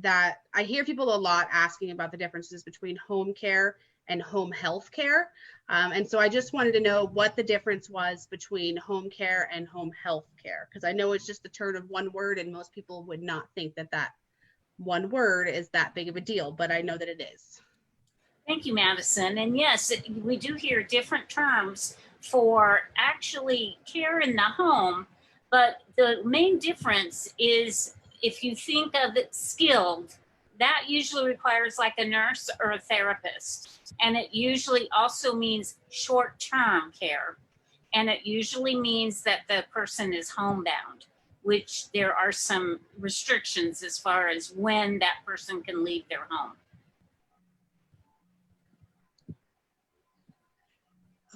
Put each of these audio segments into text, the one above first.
that I hear people a lot asking about the differences between home care and home health care. And so I just wanted to know what the difference was between home care and home health care, because I know it's just the turn of one word and most people would not think that that one word is that big of a deal, but I know that it is. Thank you, Madison. And yes, we do hear different terms for actually care in the home, but the main difference is if you think of it skilled, that usually requires like a nurse or a therapist. And it usually also means short-term care. And it usually means that the person is homebound, which there are some restrictions as far as when that person can leave their home.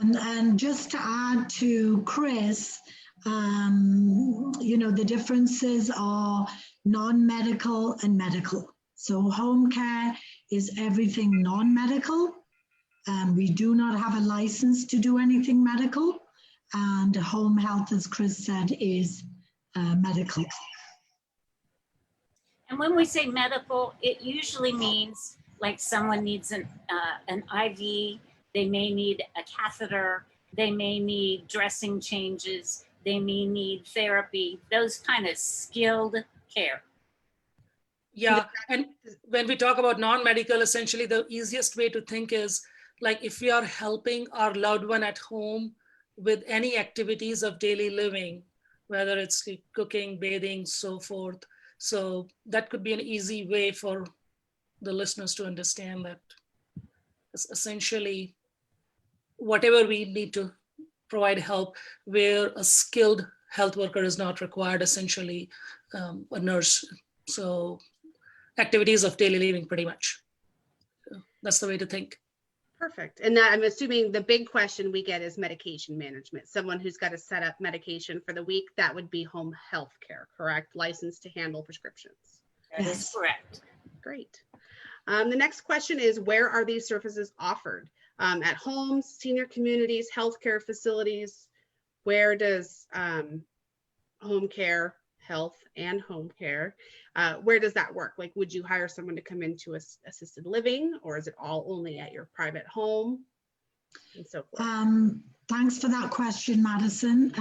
And just to add to Chris, the differences are non-medical and medical. So home care is everything non-medical. We do not have a license to do anything medical. And home health, as Chris said, is medical. And when we say medical, it usually means like someone needs an IV, they may need a catheter, they may need dressing changes, they may need therapy, those kind of skilled care. Yeah, and when we talk about non-medical, essentially the easiest way to think is like if we are helping our loved one at home with any activities of daily living, whether it's cooking, bathing, so forth. So that could be an easy way for the listeners to understand that it's essentially whatever we need to provide help where a skilled health worker is not required, essentially a nurse. So activities of daily living, pretty much. So that's the way to think. Perfect. And that, I'm assuming the big question we get is medication management. Someone who's got to set up medication for the week, that would be home health care, correct? Licensed to handle prescriptions. That is correct. Great. The next question is, where are these services offered? At homes, senior communities, healthcare facilities? Where does home care, health and home care, where does that work? Like, would you hire someone to come into assisted living, or is it all only at your private home and so forth? Thanks for that question, Madison.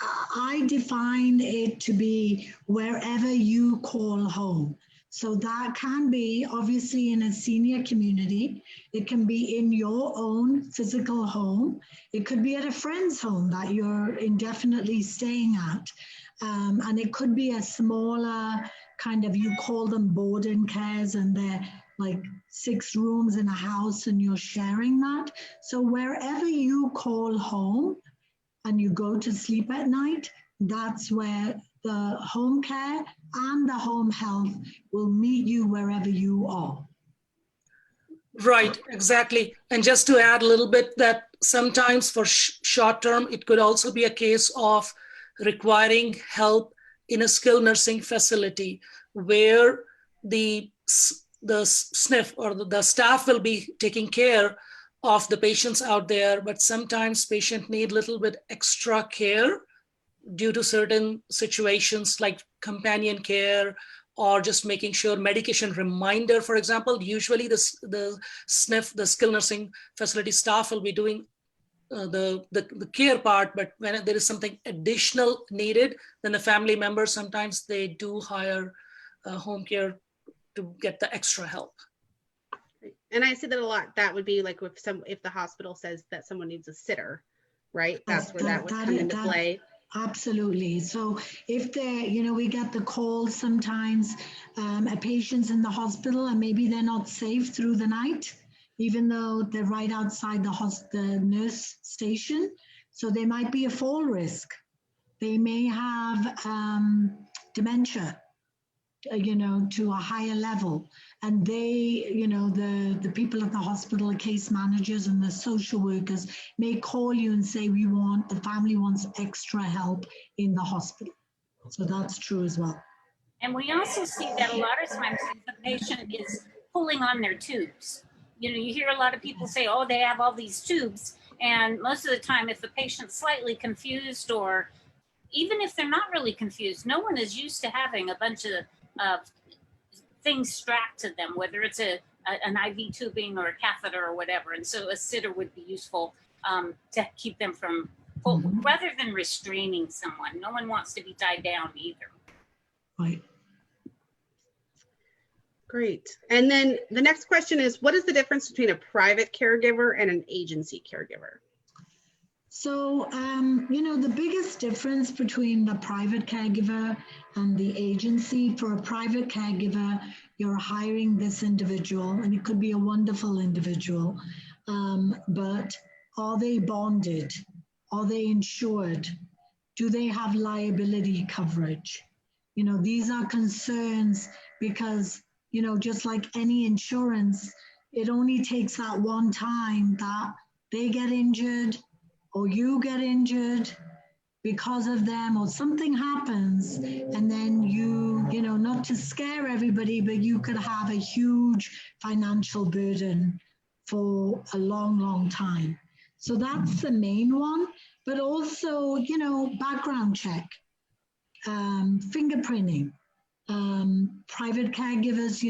I define it to be wherever you call home. So that can be obviously in a senior community. It can be in your own physical home. It could be at a friend's home that you're indefinitely staying at. And it could be a smaller kind of, you call them boarding cares, and they're like 6 rooms in a house and you're sharing that. So wherever you call home and you go to sleep at night, that's where the home care and the home health will meet you wherever you are. Right, exactly. And just to add a little bit, that sometimes for short term, it could also be a case of requiring help in a skilled nursing facility where the SNF or the staff will be taking care of the patients out there, but sometimes patients need a little bit extra care due to certain situations like companion care or just making sure medication reminder, for example. Usually the SNF, the skilled nursing facility staff will be doing the care part, but when there is something additional needed, then the family members, sometimes they do hire home care to get the extra help. And I see that a lot. That would be like if the hospital says that someone needs a sitter, right? That's where that would come into play. Absolutely. So if we get the call sometimes, a patient's in the hospital and maybe they're not safe through the night, even though they're right outside the nurse station. So there might be a fall risk. They may have dementia, to a higher level. And they, the people at the hospital, the case managers and the social workers may call you and say, the family wants extra help in the hospital. So that's true as well. And we also see that a lot of times if the patient is pulling on their tubes. You hear a lot of people say, oh, they have all these tubes. And most of the time, if the patient's slightly confused, or even if they're not really confused, no one is used to having a bunch of things strapped to them, whether it's an IV tubing or a catheter or whatever. And so a sitter would be useful to keep them from, rather than restraining someone. No one wants to be tied down either. Right. Great. And then the next question is, what is the difference between a private caregiver and an agency caregiver? So, the biggest difference between the private caregiver and the agency, for a private caregiver, you're hiring this individual, and it could be a wonderful individual, but are they bonded? Are they insured? Do they have liability coverage? These are concerns because, just like any insurance, it only takes that one time that they get injured or you get injured because of them, or something happens, and then not to scare everybody, but you could have a huge financial burden for a long, long time. So that's the main one, but also, background check, fingerprinting, private caregivers,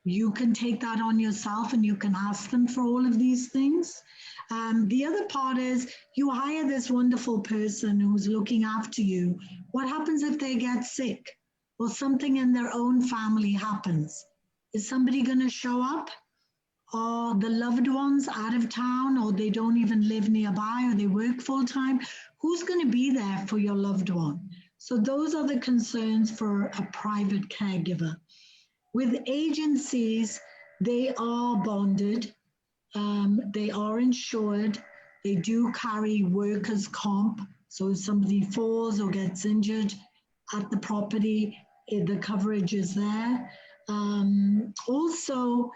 you can take that on yourself and you can ask them for all of these things. The other part is you hire this wonderful person who's looking after you. What happens if they get sick or something in their own family happens? Is somebody going to show up? Or the loved ones out of town, or they don't even live nearby, or they work full time? Who's going to be there for your loved one? So those are the concerns for a private caregiver. With agencies, they are bonded. They are insured. They do carry workers' comp. So if somebody falls or gets injured at the property, the coverage is there. Also,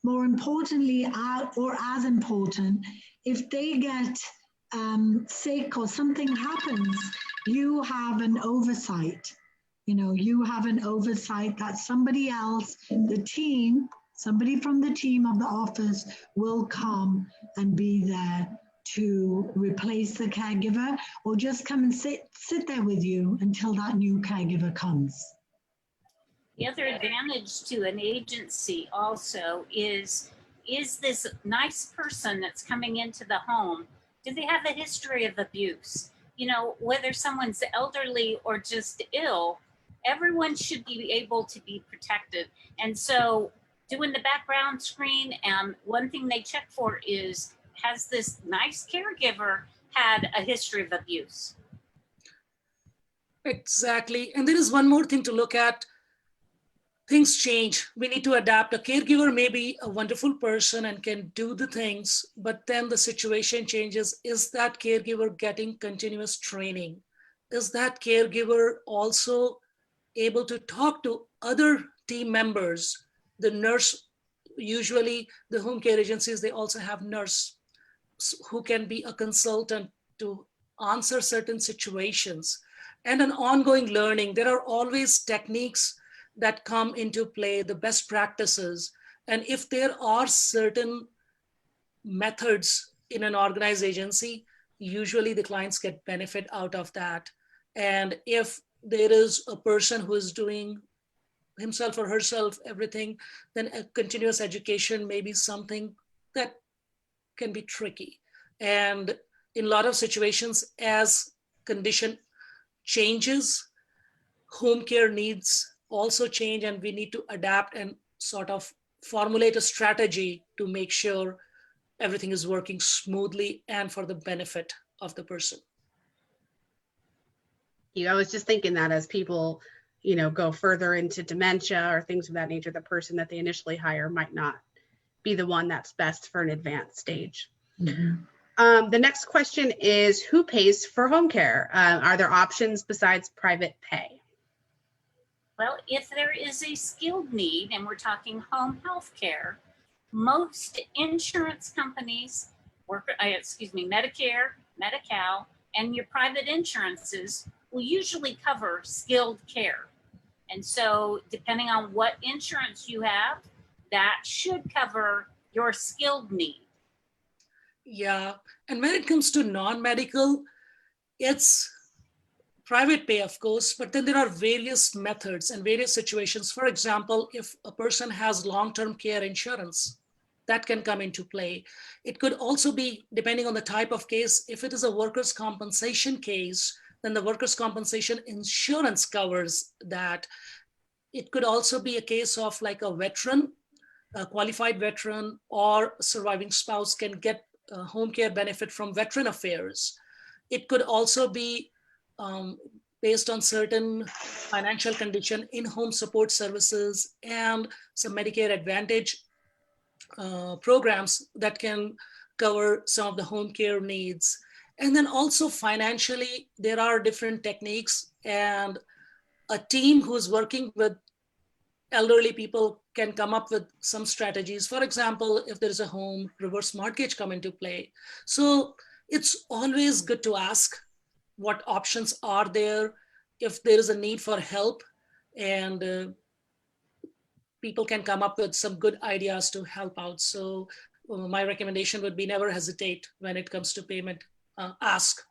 more importantly, or as important, if they get sick or something happens, you have an oversight. You have an oversight that somebody else, the team, somebody from the team of the office will come and be there to replace the caregiver, or just come and sit there with you until that new caregiver comes. The other advantage to an agency also is this nice person that's coming into the home, do they have a history of abuse? Whether someone's elderly or just ill, everyone should be able to be protected. And so doing the background screen, one thing they check for is, has this nice caregiver had a history of abuse? Exactly. And there is one more thing to look at. Things change. We need to adapt. A caregiver may be a wonderful person and can do the things, but then the situation changes. Is that caregiver getting continuous training? Is that caregiver also able to talk to other team members? The nurse, usually the home care agencies, they also have nurse who can be a consultant to answer certain situations, and an ongoing learning. There are always techniques that come into play, the best practices. And if there are certain methods in an organized agency, usually the clients get benefit out of that. And if there is a person who is doing himself or herself everything, then a continuous education may be something that can be tricky. And in a lot of situations, as condition changes, home care needs also change, and we need to adapt and sort of formulate a strategy to make sure everything is working smoothly and for the benefit of the person. I was just thinking that as people, go further into dementia or things of that nature, the person that they initially hire might not be the one that's best for an advanced stage. Mm-hmm. The next question is, who pays for home care? Are there options besides private pay? Well, if there is a skilled need, and we're talking home health care, most insurance companies, Medicare, Medi-Cal, and your private insurances will usually cover skilled care. And so depending on what insurance you have, that should cover your skilled need. Yeah, and when it comes to non-medical, it's private pay, of course, but then there are various methods and various situations. For example, if a person has long-term care insurance, that can come into play. It could also be, depending on the type of case, if it is a workers' compensation case, then the workers' compensation insurance covers that. It could also be a case of like a veteran, a qualified veteran or surviving spouse can get home care benefit from Veteran Affairs. It could also be based on certain financial condition, in-home support services, and some Medicare Advantage programs that can cover some of the home care needs. And then also financially, there are different techniques, and a team who's working with elderly people can come up with some strategies. For example, if there is a home, reverse mortgage come into play. So it's always good to ask what options are there, if there is a need for help, and people can come up with some good ideas to help out. So my recommendation would be never hesitate when it comes to payment. Ask.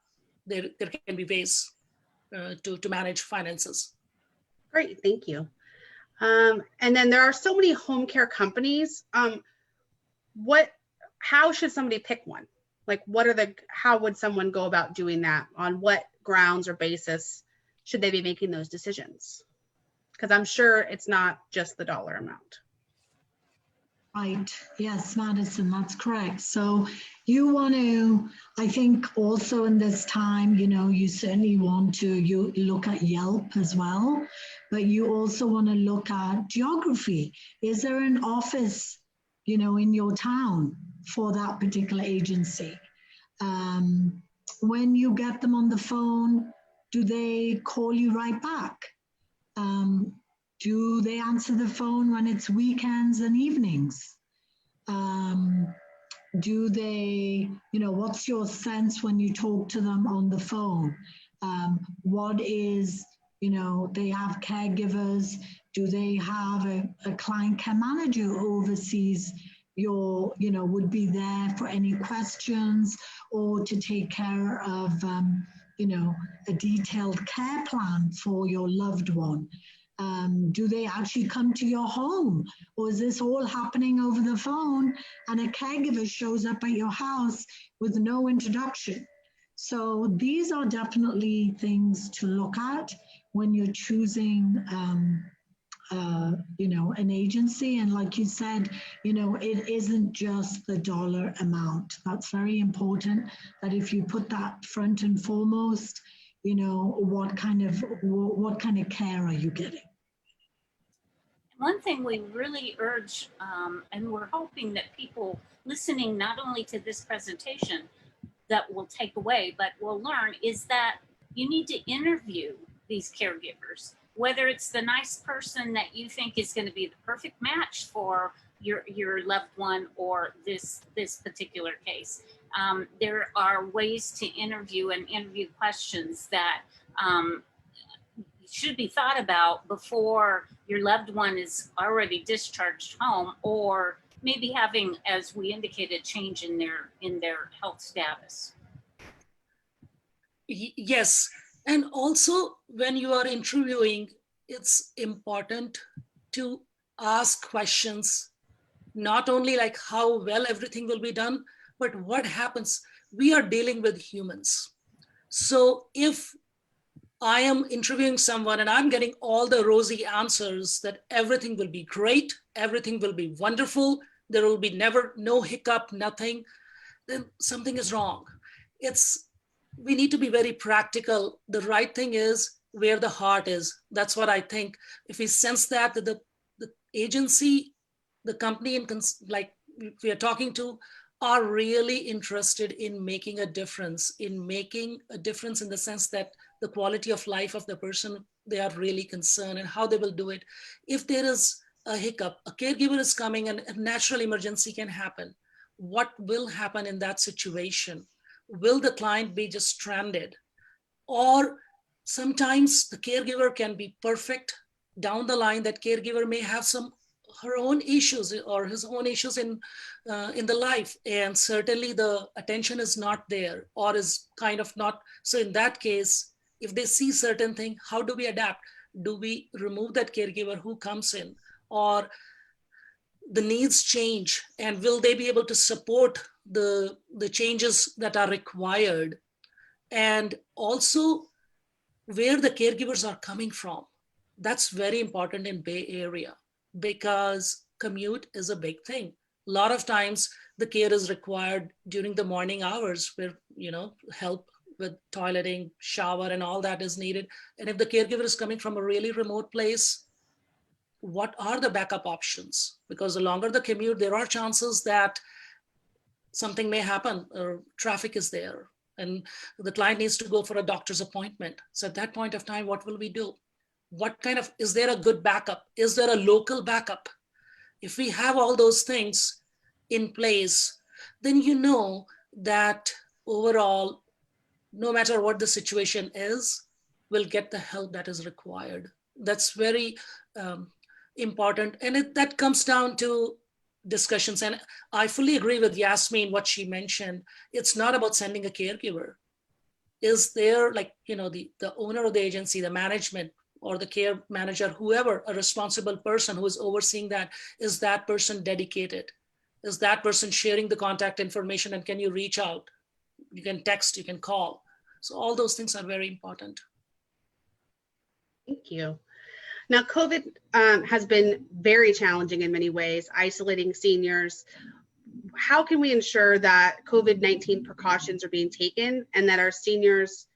There can be ways to manage finances. Great, thank you. And then there are so many home care companies. How should somebody pick one? Like, how would someone go about doing that? On what grounds or basis should they be making those decisions? Because I'm sure it's not just the dollar amount. Right. Yes, Madison, that's correct. So you want to, I think also in this time, you certainly want to you look at Yelp as well, but you also want to look at geography. Is there an office, in your town for that particular agency? When you get them on the phone, do they call you right back? Do they answer the phone when it's weekends and evenings? Do they, what's your sense when you talk to them on the phone? What is, they have caregivers? Do they have a client care manager who oversees would be there for any questions or to take care of, a detailed care plan for your loved one? Do they actually come to your home, or is this all happening over the phone and a caregiver shows up at your house with no introduction? So these are definitely things to look at when you're choosing an agency. And like you said, it isn't just the dollar amount. That's very important, that if you put that front and foremost, what kind of care are you getting? One thing we really urge, and we're hoping that people listening not only to this presentation that will take away, but will learn, is that you need to interview these caregivers, whether it's the nice person that you think is going to be the perfect match for your loved one or this particular case. There are ways to interview and interview questions that should be thought about before your loved one is already discharged home, or maybe having, as we indicated, change in their health status. Yes, and also when you are interviewing, it's important to ask questions, not only like how well everything will be done, but what happens. We are dealing with humans. So if I am interviewing someone and I'm getting all the rosy answers that everything will be great, everything will be wonderful, there will be no hiccup, nothing, then something is wrong. We need to be very practical. The right thing is where the heart is. That's what I think. If we sense that the agency, the company, and like we are talking to, are really interested in making a difference in the sense that the quality of life of the person, they are really concerned and how they will do it. If there is a hiccup, a caregiver is coming and a natural emergency can happen, what will happen in that situation? Will the client be just stranded? Or sometimes the caregiver can be perfect. Down the line, that caregiver may have her own issues or his own issues in the life, and certainly the attention is not there or is kind of not. So in that case, if they see certain thing, how do we adapt? Do we remove that caregiver who comes in, or the needs change, and will they be able to support the changes that are required? And also where the caregivers are coming from. That's very important in Bay Area, because commute is a big thing. A lot of times the care is required during the morning hours where, help with toileting, shower, and all that is needed. And if the caregiver is coming from a really remote place, what are the backup options? Because the longer the commute, there are chances that something may happen, or traffic is there, and the client needs to go for a doctor's appointment. So at that point of time, what will we do? Is there a good backup? Is there a local backup? If we have all those things in place, then you know that overall, no matter what the situation is, we'll get the help that is required. That's very important. And that comes down to discussions. And I fully agree with Yasmin, what she mentioned. It's not about sending a caregiver. Is there, the owner of the agency, the management, or the care manager, whoever, a responsible person who is overseeing that, is that person dedicated? Is that person sharing the contact information, and can you reach out? You can text, you can call. So all those things are very important. Thank you. Now, COVID has been very challenging in many ways, isolating seniors. How can we ensure that COVID-19 precautions are being taken, and that our seniors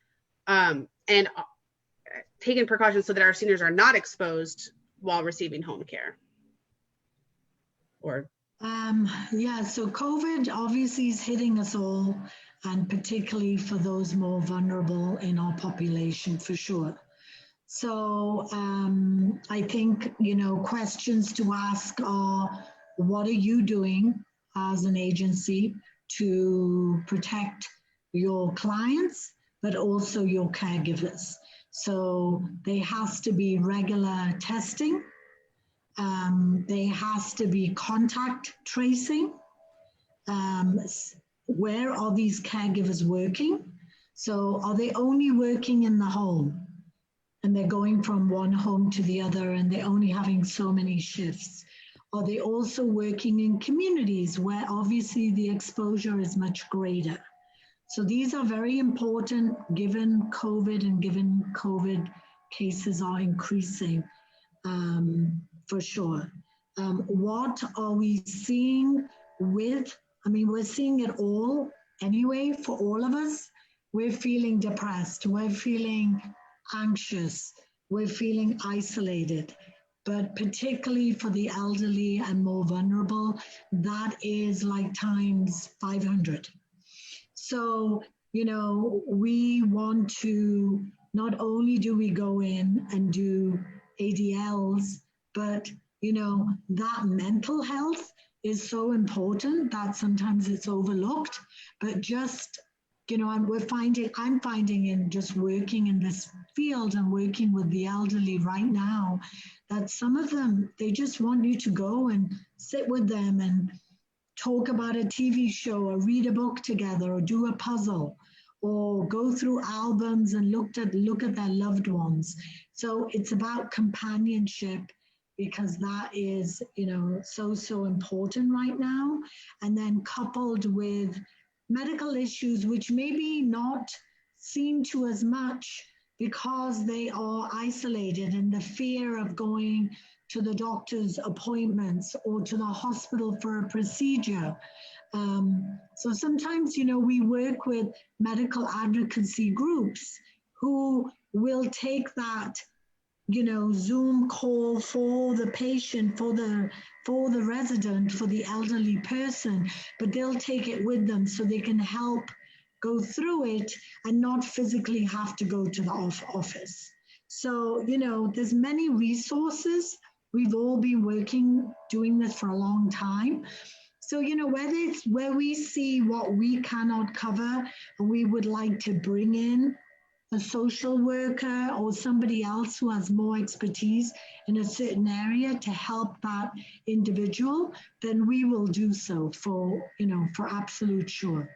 taking precautions so that our seniors are not exposed while receiving home care? So COVID obviously is hitting us all, and particularly for those more vulnerable in our population, for sure. So I think, questions to ask are, what are you doing as an agency to protect your clients, but also your caregivers? So there has to be regular testing. There has to be contact tracing. Where are these caregivers working? So are they only working in the home, and they're going from one home to the other, and they're only having so many shifts? Are they also working in communities where obviously the exposure is much greater? So these are very important given COVID, and given COVID cases are increasing, for sure. What are we seeing we're seeing it all anyway for all of us. We're feeling depressed, we're feeling anxious, we're feeling isolated, but particularly for the elderly and more vulnerable, that is like times 500. So, we want to, not only do we go in and do ADLs, but, that mental health is so important that sometimes it's overlooked. But just, I'm finding in just working in this field and working with the elderly right now, that some of them, they just want you to go and sit with them and talk about a TV show, or read a book together, or do a puzzle, or go through albums and look at their loved ones. So it's about companionship, because that is, so important right now. And then coupled with medical issues, which maybe not seen to as much because they are isolated, and the fear of going to the doctor's appointments or to the hospital for a procedure. So sometimes, we work with medical advocacy groups who will take that, Zoom call for the patient, for the resident, for the elderly person, but they'll take it with them so they can help go through it and not physically have to go to the office. So, there's many resources. We've all been doing this for a long time. So, whether it's where we see what we cannot cover, and we would like to bring in a social worker or somebody else who has more expertise in a certain area to help that individual, then we will do so for absolute sure.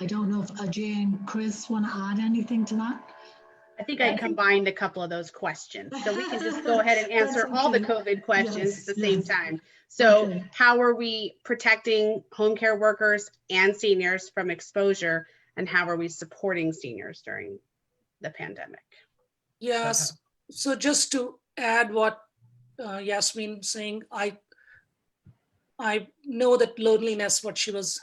I don't know if Ajay and Chris want to add anything to that. I think I combined a couple of those questions. So we can just go ahead and answer all the COVID questions at the same time. So Okay. how are we protecting home care workers and seniors from exposure? And how are we supporting seniors during the pandemic? Yes. So just to add what Yasmin saying, I know that loneliness, what she was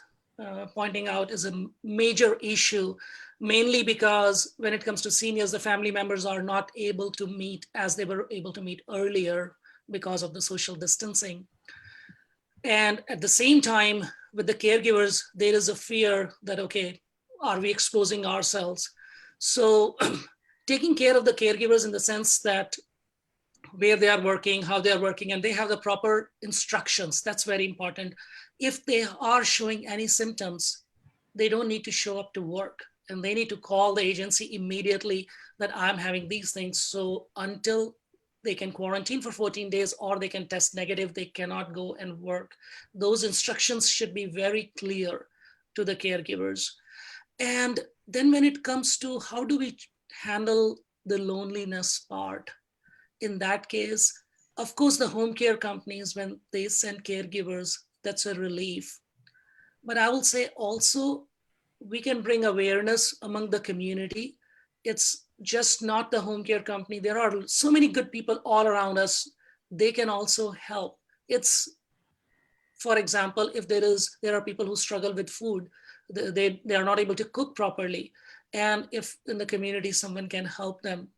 pointing out, is a major issue, mainly because when it comes to seniors, the family members are not able to meet as they were able to meet earlier because of the social distancing. And at the same time, with the caregivers, there is a fear that, okay, are we exposing ourselves? So taking care of the caregivers in the sense that where they are working, how they are working, and they have the proper instructions. That's very important. If they are showing any symptoms, they don't need to show up to work, and they need to call the agency immediately that I'm having these things. So until they can quarantine for 14 days or they can test negative, they cannot go and work. Those instructions should be very clear to the caregivers. And then when it comes to how do we handle the loneliness part, in that case, of course, the home care companies, when they send caregivers, that's a relief. But I will say also, we can bring awareness among the community. It's just not the home care company. There are so many good people all around us. They can also help. It's, for example, if there are people who struggle with food, they are not able to cook properly. And if in the community, someone can help them,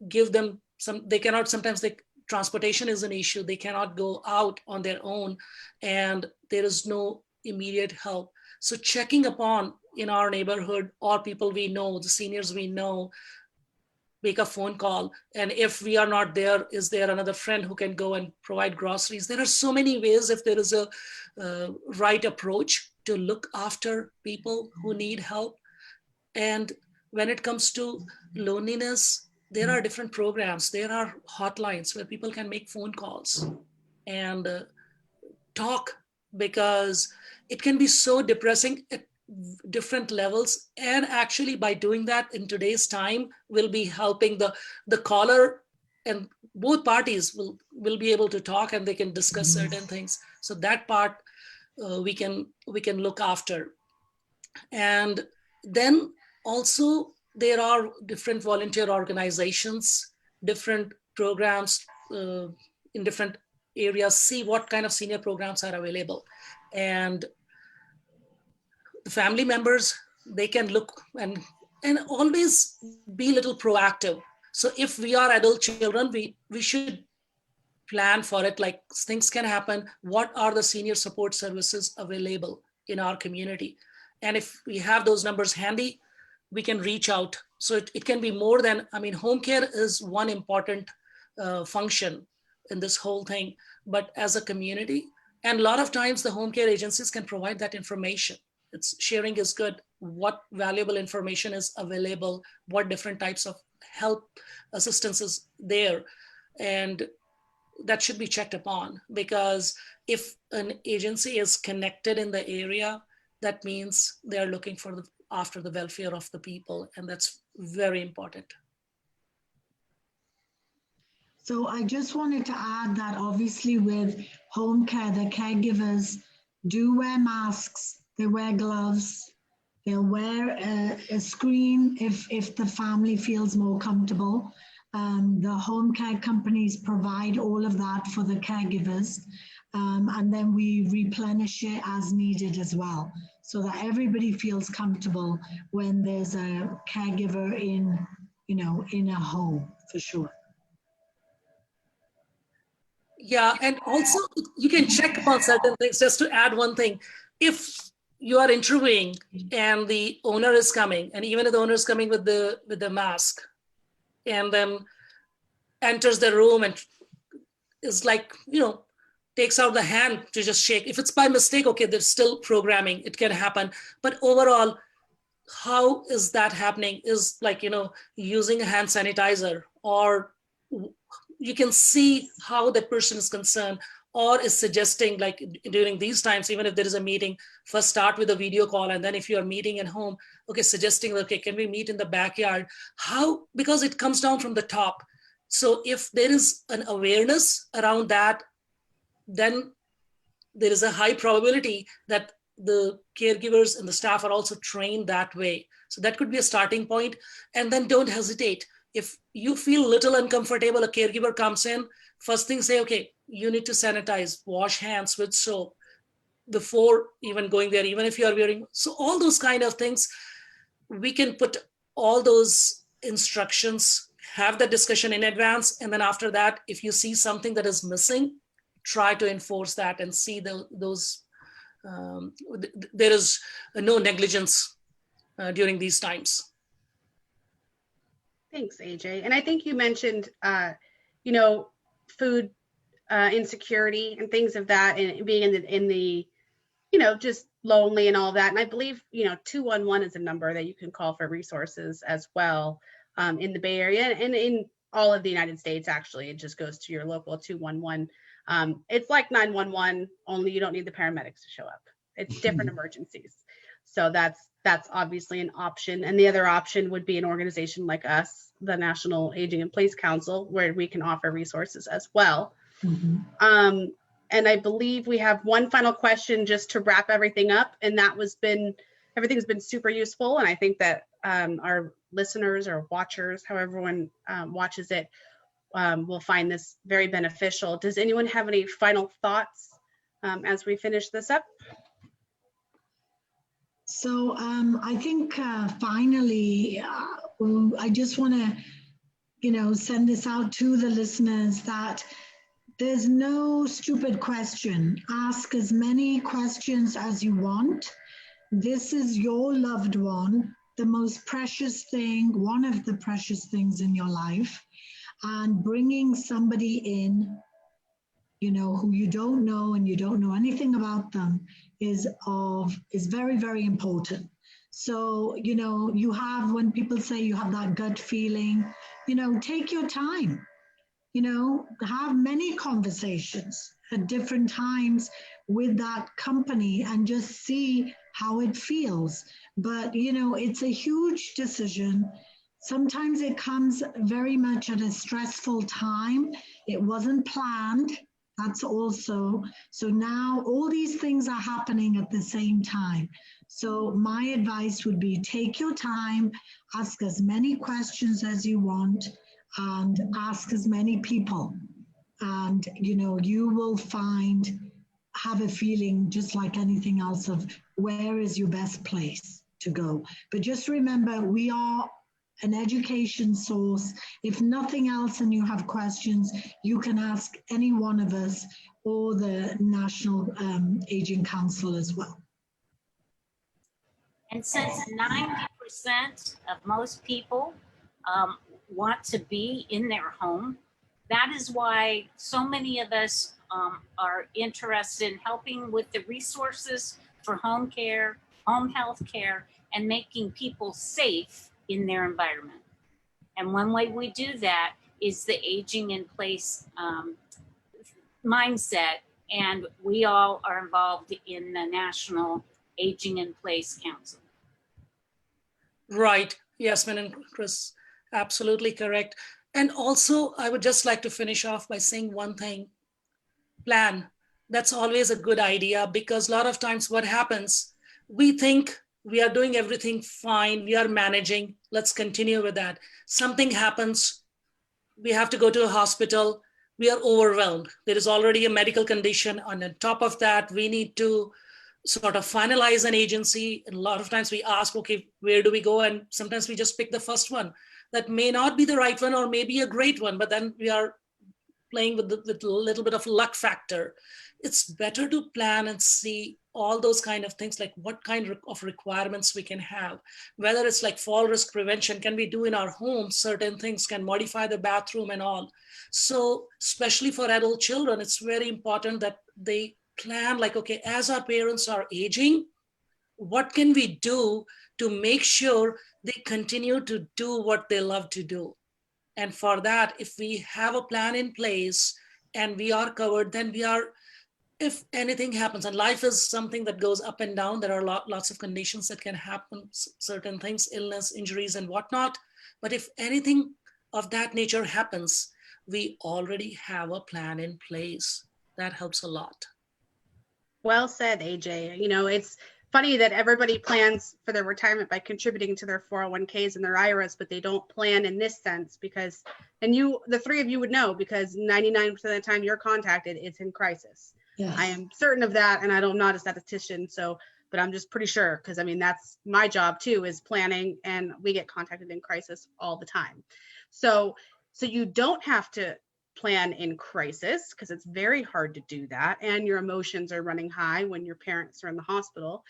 give them some, they cannot, sometimes transportation is an issue. They cannot go out on their own and there is no immediate help. So checking upon in our neighborhood or people we know, the seniors we know, make a phone call. And if we are not there, is there another friend who can go and provide groceries? There are so many ways if there is a right approach to look after people who need help. And when it comes to loneliness, there are different programs. There are hotlines where people can make phone calls and talk, because it can be so depressing at different levels. And actually by doing that in today's time, will be helping the caller, and both parties will be able to talk and they can discuss certain things. So that part we can look after. And then also there are different volunteer organizations, different programs in different areas. See what kind of senior programs are available. And the family members, they can look and always be a little proactive. So if we are adult children, we should plan for it, like things can happen. What are the senior support services available in our community? And if we have those numbers handy, we can reach out. So it can be more than, I mean, home care is one important function in this whole thing, but as a community, and a lot of times the home care agencies can provide that information. It's sharing is good. What valuable information is available, what different types of help assistance is there. And that should be checked upon, because if an agency is connected in the area, that means they're looking for after the welfare of the people, and that's very important. So I just wanted to add that obviously with home care, the caregivers do wear masks, they wear gloves, they'll wear a screen if the family feels more comfortable. The home care companies provide all of that for the caregivers, and then we replenish it as needed as well, so that everybody feels comfortable when there's a caregiver in a home, for sure. Yeah, and also you can check upon certain things. Just to add one thing, if you are interviewing and the owner is coming, and even if the owner is coming with the mask, and then enters the room and is like, takes out the hand to just shake. If it's by mistake, okay, there's still programming, it can happen. But overall, how is that happening? Is like, using a hand sanitizer, or you can see how the person is concerned, or is suggesting, like during these times, even if there is a meeting, first start with a video call, and then if you are meeting at home, okay, suggesting, okay, can we meet in the backyard? How? Because it comes down from the top. So if there is an awareness around that, then there is a high probability that the caregivers and the staff are also trained that way. So that could be a starting point. And then don't hesitate. If you feel little uncomfortable, a caregiver comes in, first thing say, okay, you need to sanitize, wash hands with soap before even going there, even if you are wearing. So all those kind of things, we can put all those instructions, have the discussion in advance. And then after that, if you see something that is missing, try to enforce that and see those. There is no negligence during these times. Thanks, AJ. And I think you mentioned, food insecurity and things of that, and being in the, just lonely and all that. And I believe, 211 is a number that you can call for resources as well in the Bay Area and in all of the United States. Actually, it just goes to your local 211. It's like 911, only you don't need the paramedics to show up. It's different emergencies. So that's obviously an option. And the other option would be an organization like us, the National Aging in Place Council, where we can offer resources as well. Mm-hmm. And I believe we have one final question just to wrap everything up. And everything's been super useful. And I think that our listeners or watchers, however everyone watches it, will find this very beneficial. Does anyone have any final thoughts as we finish this up? So I think finally, I just want to, send this out to the listeners that there's no stupid question. Ask as many questions as you want. This is your loved one, the most precious thing, one of the precious things in your life. And bringing somebody in, who you don't know and you don't know anything about them is very, very important. So, you have, when people say you have that gut feeling, take your time, have many conversations at different times with that company and just see how it feels. But, it's a huge decision. Sometimes it comes very much at a stressful time. It wasn't planned. That's also, so now all these things are happening at the same time. So my advice would be take your time, ask as many questions as you want, and ask as many people. And, you will have a feeling just like anything else of where is your best place to go. But just remember, we are an education source. If nothing else and you have questions, you can ask any one of us or the National Aging Council as well. And since 90% of most people want to be in their home, that is why so many of us are interested in helping with the resources for home care, home health care, and making people safe in their environment. And one way we do that is the Aging in Place mindset. And we all are involved in the National Aging in Place Council. Right. Yasmin and Chris, absolutely correct. And also, I would just like to finish off by saying one thing. Plan. That's always a good idea, because a lot of times what happens, we think we are doing everything fine, we are managing, let's continue with that. Something happens, we have to go to a hospital, we are overwhelmed. There is already a medical condition. On top of that, we need to sort of finalize an agency. And a lot of times we ask, okay, where do we go? And sometimes we just pick the first one. That may not be the right one or maybe a great one, but then we are playing with a little bit of luck factor. It's better to plan and see all those kind of things, like what kind of requirements we can have, whether it's like fall risk prevention, can we do in our home certain things, can modify the bathroom and all. So especially for adult children, it's very important that they plan, like, okay, as our parents are aging, what can we do to make sure they continue to do what they love to do? And for that, if we have a plan in place and we are covered, then we are, if anything happens, and life is something that goes up and down, there are lots of conditions that can happen, certain things, illness, injuries, and whatnot. But if anything of that nature happens, we already have a plan in place. That helps a lot. Well said, AJ. You know, it's funny that everybody plans for their retirement by contributing to their 401ks and their IRAs, but they don't plan in this sense because, and you, the three of you would know, because 99% of the time you're contacted, it's in crisis. Yes. I am certain of that, and I'm not a statistician, so, but I'm just pretty sure, because I mean, that's my job too, is planning, and we get contacted in crisis all the time. So you don't have to plan in crisis, because it's very hard to do that, and your emotions are running high when your parents are in the hospital.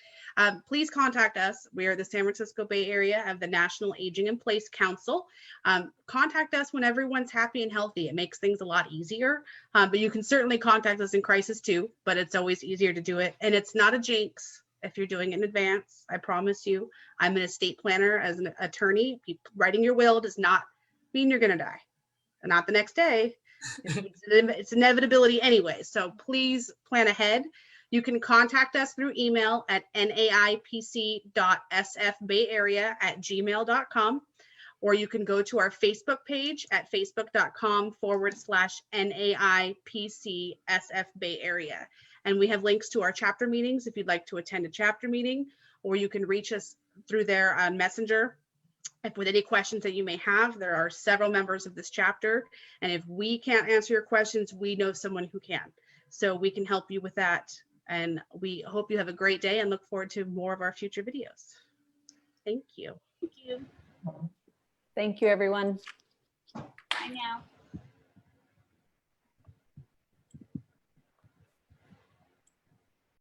Please contact us. We are the San Francisco Bay Area of the National Aging in Place Council. Contact us when everyone's happy and healthy. It makes things a lot easier, but you can certainly contact us in crisis too, but it's always easier to do it, and it's not a jinx if you're doing it in advance. I promise you. I'm an estate planner as an attorney. Writing your will does not mean you're going to die. Not the next day. It's inevitability anyway. So please plan ahead. You can contact us through email at naipc.sfbayarea@gmail.com, or you can go to our Facebook page at facebook.com/NAIPCSFBayArea. And we have links to our chapter meetings if you'd like to attend a chapter meeting, or you can reach us through there on Messenger. If with any questions that you may have, there are several members of this chapter. And if we can't answer your questions, we know someone who can. So we can help you with that. And we hope you have a great day and look forward to more of our future videos. Thank you. Thank you. Thank you, everyone. Bye now.